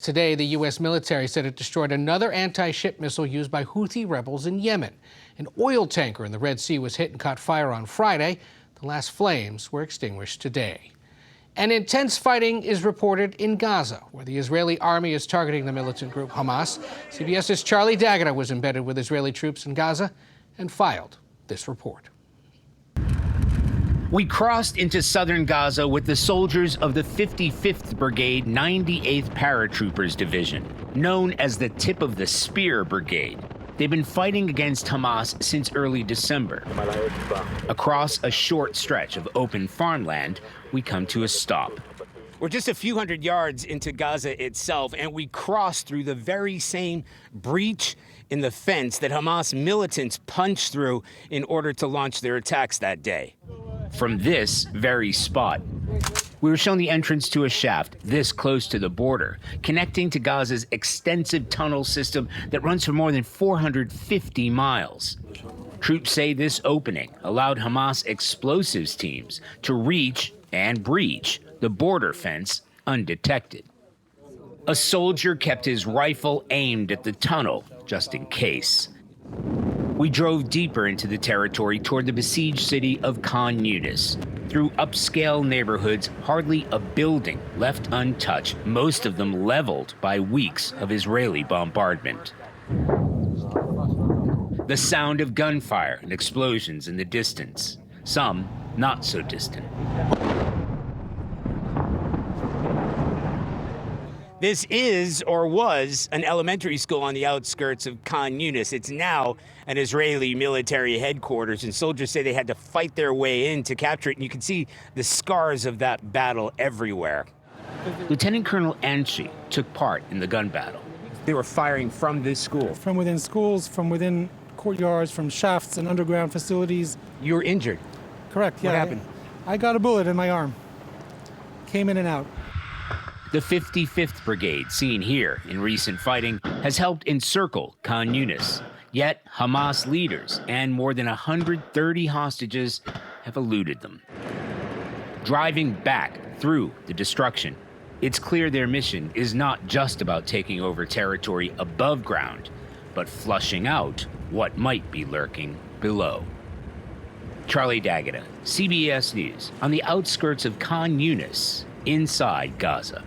Today, the U.S. military said it destroyed another anti-ship missile used by Houthi rebels in Yemen. An oil tanker in the Red Sea was hit and caught fire on Friday. The last flames were extinguished today. And intense fighting is reported in Gaza, where the Israeli army is targeting the militant group Hamas. CBS's Charlie D'Agata was embedded with Israeli troops in Gaza and filed this report. We crossed into southern Gaza with the soldiers of the 55th Brigade, 98th Paratroopers Division, known as the tip of the Spear Brigade. They've been fighting against Hamas since early December. Across a short stretch of open farmland, we come to a stop. We're just a few hundred yards into Gaza itself, and we cross through the very same breach in the fence that Hamas militants punched through in order to launch their attacks that day. From this very spot, we were shown the entrance to a shaft this close to the border, connecting to Gaza's extensive tunnel system that runs for more than 450 miles. Troops say this opening allowed Hamas explosives teams to reach and breach the border fence undetected. A soldier kept his rifle aimed at the tunnel, just in case. We drove deeper into the territory toward the besieged city of Khan Yunis, through upscale neighborhoods, hardly a building left untouched, most of them leveled by weeks of Israeli bombardment. The sound of gunfire and explosions in the distance, some not so distant. This is, or was, an elementary school on the outskirts of Khan Yunis. It's now an Israeli military headquarters, and soldiers say they had to fight their way in to capture it. And you can see the scars of that battle everywhere. Lieutenant Colonel Anchi took part in the gun battle. They were firing from this school. From within schools, from within courtyards, from shafts and underground facilities. You were injured. Correct, yeah. What happened? I got a bullet in my arm. Came in and out. The 55th Brigade, seen here in recent fighting, has helped encircle Khan Yunis. Yet Hamas leaders and more than 130 hostages have eluded them. Driving back through the destruction, it's clear their mission is not just about taking over territory above ground, but flushing out what might be lurking below. Charlie D'Agata, CBS News, on the outskirts of Khan Yunis, inside Gaza.